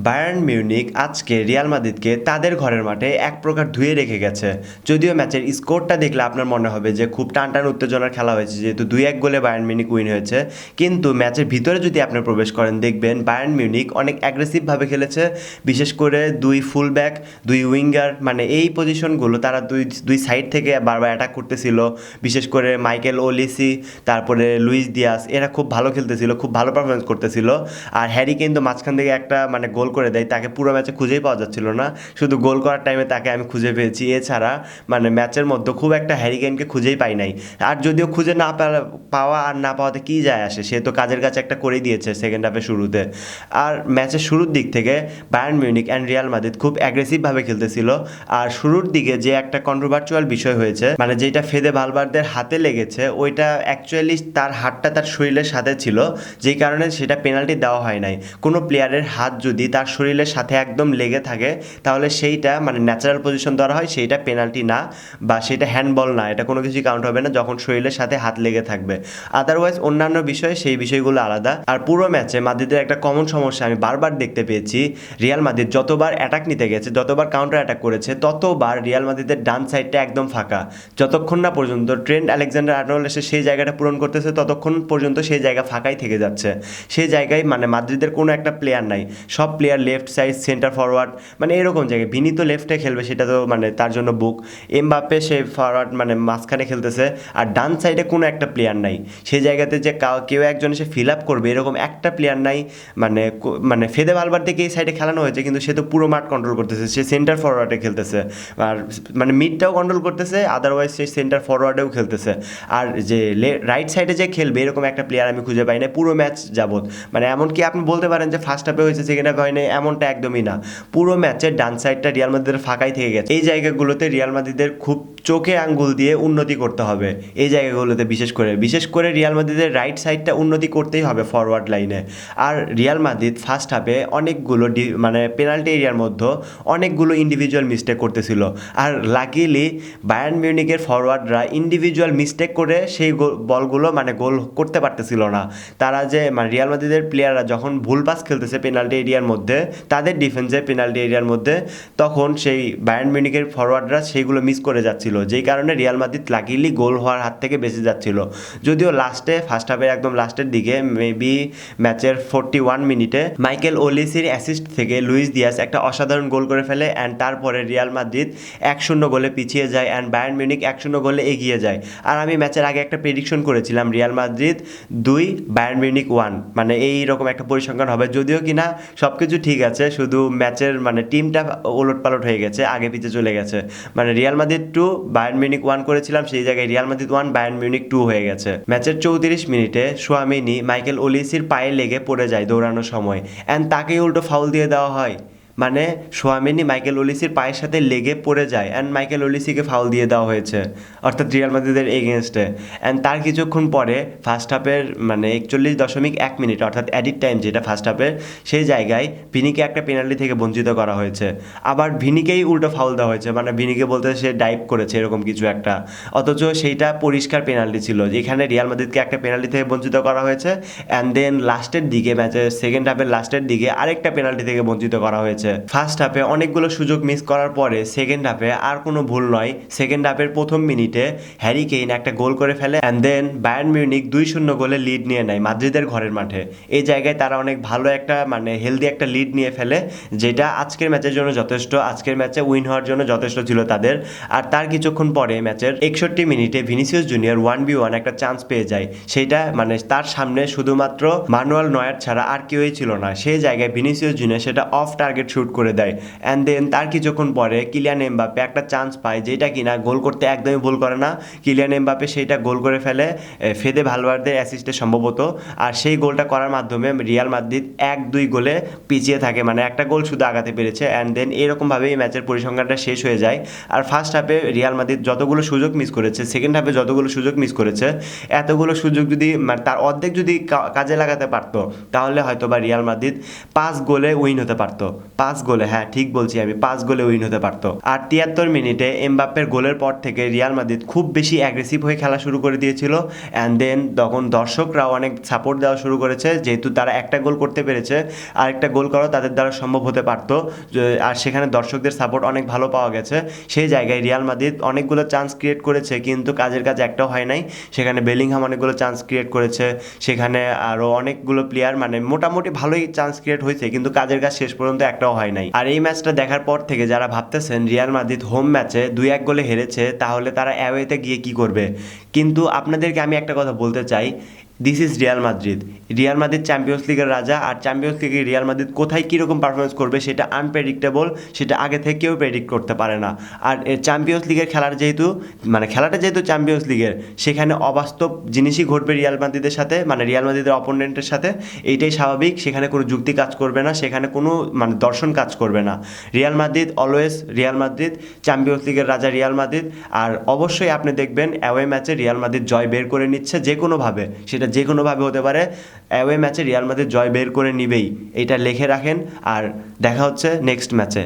Bayern Munich আজকে Real মাদ্রিদকে তাদের ঘরের মাঠে এক প্রকার ধুয়ে রেখে গেছে। যদিও ম্যাচের স্কোরটা দেখলে আপনার মনে হবে যে খুব টান টান উত্তেজনার খেলা হয়েছে, যেহেতু 2-1 গোলে বায়ার্ন মিউনিক উইন হয়েছে। কিন্তু ম্যাচের ভিতরে যদি আপনি প্রবেশ করেন, দেখবেন বায়ার্ন মিউনিক অনেক অ্যাগ্রেসিভভাবে খেলেছে। বিশেষ করে দুই ফুল ব্যাক, দুই উইঙ্গার, মানে এই পজিশনগুলো তারা দুই সাইড থেকে বারবার অ্যাটাক করতেছিল। বিশেষ করে মাইকেল ওলিসি, তারপরে লুইস দিয়াস, এরা খুব ভালো খেলতেছিল, খুব ভালো পারফরমেন্স করতেছিল। আর হ্যারি কেইন তো মাঝখান থেকে একটা গোল করে দেয়, তাকে পুরো ম্যাচে খুঁজেই পাওয়া যাচ্ছিল না, শুধু গোল করার টাইমে তাকে আমি খুঁজে পেয়েছি। এছাড়া ম্যাচের মধ্যে খুব একটা হ্যারি কেইনকে খুঁজেই পাই নাই। আর যদিও খুঁজে না পাওয়া আর না পাওয়াতে কী যায় আসে, সে তো কাজের কাছে একটা করেই দিয়েছে সেকেন্ড হাফের শুরুতে। আর ম্যাচের শুরুর দিক থেকে Bayern Munich and Real Madrid খুব অ্যাগ্রেসিভভাবে খেলতেছিল। আর শুরুর দিকে যে একটা কন্ট্রোভার্চুয়াল বিষয় হয়েছে, যেটা ফেদে ভালভার্দের হাতে লেগেছে, ওইটা অ্যাকচুয়ালি তার হাতটা তার শরীরের সাথে ছিল, যেই কারণে সেটা পেনাল্টি দেওয়া হয় নাই। কোনো প্লেয়ারের হাত যদি তার শরীরের সাথে একদম লেগে থাকে, তাহলে সেইটা ন্যাচারাল পজিশন ধরা হয়, সেইটা পেনাল্টি না, বা সেটা হ্যান্ডবল না, এটা কোনো কিছুই কাউন্ট হবে না যখন শরীরের সাথে হাত লেগে থাকবে। আদারওয়াইজ অন্যান্য বিষয়ে সেই বিষয়গুলো আলাদা। আর পুরো ম্যাচে মাদ্রিদের একটা কমন সমস্যা আমি বারবার দেখতে পেয়েছি, রিয়াল মাদ্রিদ যতবার অ্যাটাক নিতে গেছে, যতবার কাউন্টার অ্যাটাক করেছে, ততবার রিয়াল মাদ্রিদের ডান সাইডটা একদম ফাঁকা। যতক্ষণ না পর্যন্ত ট্রেন্ট আলেকজান্ডার আর্নল্ড এসে সেই জায়গাটা পূরণ করতেছে, ততক্ষণ পর্যন্ত সেই জায়গা ফাঁকাই থেকে যাচ্ছে। সেই জায়গায় মাদ্রিদের কোনো একটা প্লেয়ার নাই, সব player left side, centre forward, এরকম জায়গায়। ভিনি তো লেফটে খেলবে, সেটা তো তার জন্য বুক। এমবাপ্পে সে ফরওয়ার্ড মাঝখানে খেলতেছে, আর ডান সাইডে কোনো একটা প্লেয়ার নাই। সেই জায়গাতে যে কেউ একজন এসে ফিল আপ করবে, এরকম একটা প্লেয়ার নাই। ফেদে ভালভার্দেকে এই সাইডে খেলানো হয়েছে, কিন্তু সে তো পুরো মাঠ কন্ট্রোল করতেছে, সে সেন্টার ফরওয়ার্ডে খেলতেছে, আর মিডটাও কন্ট্রোল করতেছে, আদারওয়াইজ সে সেন্টার ফরওয়ার্ডেও খেলতেছে। আর যে রাইট সাইডে যে খেলবে, এরকম একটা প্লেয়ার আমি খুঁজে পাই না পুরো ম্যাচ যাবত। এমনকি আপনি বলতে পারেন যে ফার্স্ট হাফে হয়েছে, সেকেন্ড হাফে হয়নি, এমনটা একদমই না। পুরো ম্যাচের ডান সাইডটা রিয়াল মাদ্রিদের ফাঁকাই থেকে গেছে। এই জায়গাগুলোতে রিয়াল মাদ্রিদের খুব চোখে আঙ্গুল দিয়ে উন্নতি করতে হবে। এই জায়গাগুলোতে বিশেষ করে রিয়াল মাদ্রিদের রাইট সাইডটা উন্নতি করতেই হবে ফরওয়ার্ড লাইনে। আর রিয়াল মাদ্রিদ ফার্স্ট হাফে অনেকগুলো পেনাল্টি এরিয়ার মধ্যে অনেকগুলো ইন্ডিভিজুয়াল মিস্টেক করতেছিল। আর লাকিলি বায়ার্ন মিউনিকের ফরওয়ার্ডরা ইন্ডিভিজুয়াল মিস্টেক করে সেই বলগুলো গোল করতে পারতেছিল না। তারা যে রিয়াল মাদ্রিদের প্লেয়াররা যখন ভুল পাস খেলতেছে পেনাল্টি এরিয়ার মধ্যে, তাদের ডিফেন্সের পেনাল্টি এরিয়ার মধ্যে, তখন সেই বায়ার্ন মিউনিকের ফরওয়ার্ডরা সেইগুলো মিস করে যাচ্ছিল, যেই কারণে রিয়াল মাদ্রিদ লাকিলি গোল হওয়ার হাত থেকে বেঁচে যাচ্ছিল। যদিও ফার্স্ট হাফের একদম লাস্টের দিকে, মেবি ম্যাচের 41 মিনিটে, মাইকেল ওলিসির অ্যাসিস্ট থেকে লুইস দিয়াস একটা অসাধারণ গোল করে ফেলে, অ্যান্ড তারপরে রিয়াল মাদ্রিদ 1-0 গোলে পিছিয়ে যায়, অ্যান্ড বায়ার্ন মিউনিক 1-0 গোলে এগিয়ে যায়। আর আমি ম্যাচের আগে একটা প্রেডিকশন করেছিলাম রিয়াল মাদ্রিদ 2, বায়ার্ন মিউনিক 1, এইরকম একটা পরিসংখ্যান হবে। যদিও কিনা সব কিছু ঠিক আছে, শুধু ম্যাচের টিমটা ওলটপালট হয়ে গেছে, আগে পিছিয়ে চলে গেছে। রিয়াল মাদ্রিদ 2, বায়ার্ন মিউনিক 1 করেছিলাম, সেই জায়গায় রিয়াল মাদ্রিদ 1, বায়ার্ন মিউনিক 2 হয়ে গেছে। ম্যাচের 34 মিনিটে সোয়ামিনি মাইকেল ওলিসির পায়ে লেগে পড়ে যায় দৌড়ানোর সময়, অ্যান্ড তাকেই উল্টো ফাউল দিয়ে দেওয়া হয়। সোয়ামিনি মাইকেল ওলিসির পায়ের সাথে লেগে পড়ে যায়, অ্যান্ড মাইকেল ওলিসিকে ফাউল দিয়ে দেওয়া হয়েছে, অর্থাৎ রিয়াল মাদ্রিদের এগেনস্টে। অ্যান্ড তার কিছুক্ষণ পরে ফার্স্ট হাফের 41.1 মিনিট, অর্থাৎ অ্যাডিট টাইম যেটা ফার্স্ট হাফের, সেই জায়গায় ভিনিকে একটা পেনাল্টি থেকে বঞ্চিত করা হয়েছে। আবার ভিনিকেই উল্টো ফাউল দেওয়া হয়েছে, ভিনিকে বলতে সে ডাইভ করেছে এরকম কিছু একটা, অথচ সেইটা পরিষ্কার পেনাল্টি ছিল। যেখানে রিয়াল মাদ্রিদকে একটা পেনাল্টি থেকে বঞ্চিত করা হয়েছে, অ্যান্ড দেন লাস্টের দিকে, ম্যাচের সেকেন্ড হাফের লাস্টের দিকে আরেকটা পেনাল্টি থেকে বঞ্চিত করা হয়েছে। ফার্স্ট হাফে অনেকগুলো সুযোগ মিস করার পরে সেকেন্ড হাফে আর কোনো ভুল নয়, সেকেন্ড হাফের প্রথম মিনিটে হ্যারি কেইন একটা গোল করে ফেলে, অ্যান্ড দেন বায়ার্ন মিউনিক 2-0 গোলে লিড নিয়ে নেয় মাদ্রিদের ঘরের মাঠে। এই জায়গায় তারা অনেক ভালো একটা হেলদি একটা লিড নিয়ে ফেলে, যেটা আজকের ম্যাচের জন্য যথেষ্ট, আজকের ম্যাচে উইন হওয়ার জন্য যথেষ্ট ছিল তাদের। আর তার কিছুক্ষণ পরে ম্যাচের 61 মিনিটে ভিনিসিয়াস জুনিয়র 1v1 একটা চান্স পেয়ে যায়, সেইটা তার সামনে শুধুমাত্র মানুয়েল নয়ার ছাড়া আর কেউই ছিল না। সেই জায়গায় ভিনিসিয়াস জুনিয়র সেটা অফ টার্গেট শুট করে দেয়, অ্যান্ড দেন তার কিছুক্ষণ পরে কিলিয়ান এমবাপ্পে একটা চান্স পায়, যেটা কিনা গোল করতে একদমই ভুল করে না। কিলিয়ান এমবাপ্পে সেইটা গোল করে ফেলে ফেদে ভালভার্দের অ্যাসিস্টে সম্ভবত। আর সেই গোলটা করার মাধ্যমে রিয়াল মাদ্রিদ 1-2 গোলে পিছিয়ে থাকে, একটা গোল শুধু আগাতে পেরেছে। অ্যান্ড দেন এরকমভাবেই ম্যাচের পরিসংখ্যানটা শেষ হয়ে যায়। আর ফার্স্ট হাফে রিয়াল মাদ্রিদ যতগুলো সুযোগ মিস করেছে, সেকেন্ড হাফে যতগুলো সুযোগ মিস করেছে, এতগুলো সুযোগ যদি তার অর্ধেক যদি কাজে লাগাতে পারতো, তাহলে হয়তো বা রিয়াল মাদ্রিদ 5 গোলে উইন হতে পারতো। 5 গোলে, হ্যাঁ ঠিক বলছি আমি, 5 গোলে উইন হতে পারতো। আর 73 মিনিটে এমবাপ্পের গোলের পর থেকে রিয়াল মাদ্রিদ খুব বেশি অ্যাগ্রেসিভ হয়ে খেলা শুরু করে দিয়েছিল। অ্যান্ড দেন তখন দর্শকরাও অনেক সাপোর্ট দেওয়া শুরু করেছে, যেহেতু তারা একটা গোল করতে পেরেছে, আর একটা গোল করাও তাদের দ্বারা সম্ভব হতে পারতো। আর সেখানে দর্শকদের সাপোর্ট অনেক ভালো পাওয়া গেছে। সেই জায়গায় রিয়াল মাদ্রিদ অনেকগুলো চান্স ক্রিয়েট করেছে, কিন্তু কাজের কাজ একটাও হয় নাই। সেখানে বেলিংহাম অনেকগুলো চান্স ক্রিয়েট করেছে, সেখানে আরও অনেকগুলো প্লেয়ার মানে মোটামুটি ভালোই চান্স ক্রিয়েট হয়েছে, কিন্তু কাজের কাজ শেষ পর্যন্ত একটাও হয় নাই। আর এই ম্যাচটা দেখার পর থেকে যারা ভাবতেছেন রিয়াল মাদ্রিদ হোম ম্যাচে 2-1 গোলে হেরেছে, তাহলে তারা অ্যাওয়েতে গিয়ে কি করবে, কিন্তু আপনাদেরকে আমি একটা কথা বলতে চাই, this is Real Madrid. Real Madrid champions লিগের রাজা, আর চ্যাম্পিয়ন্স লিগে রিয়াল মাদ্রিদ কোথায় কীরকম পারফরমেন্স করবে সেটা আনপ্রেডিক্টেবল, সেটা আগে থেকে কেউ প্রেডিক্ট করতে পারে না। আর চ্যাম্পিয়ন্স লিগের খেলাটা যেহেতু চ্যাম্পিয়ন্স লিগের, সেখানে অবাস্তব জিনিসই ঘটবে রিয়াল মাদ্রিদের সাথে, মানে রিয়াল মাদ্রিদের অপোনেন্টের সাথে। এইটাই স্বাভাবিক, সেখানে কোনো যুক্তি কাজ করবে না, সেখানে কোনো মানে দর্শন কাজ করবে না। Real Madrid always Real Madrid, champions লিগের রাজা রিয়াল মাদ্রিদ। আর অবশ্যই আপনি দেখবেন অ্যাওয়ে ম্যাচে রিয়াল মাদ্রিদ জয় বের করে নিচ্ছে যে কোনোভাবে, সেটা যে কোনোভাবে হতে পারে। অ্যাওয়ে ম্যাচে রিয়াল মাদ্রিদ জয় বের করে নিবেই, এইটা লিখে রাখেন। আর দেখা হচ্ছে নেক্সট ম্যাচে।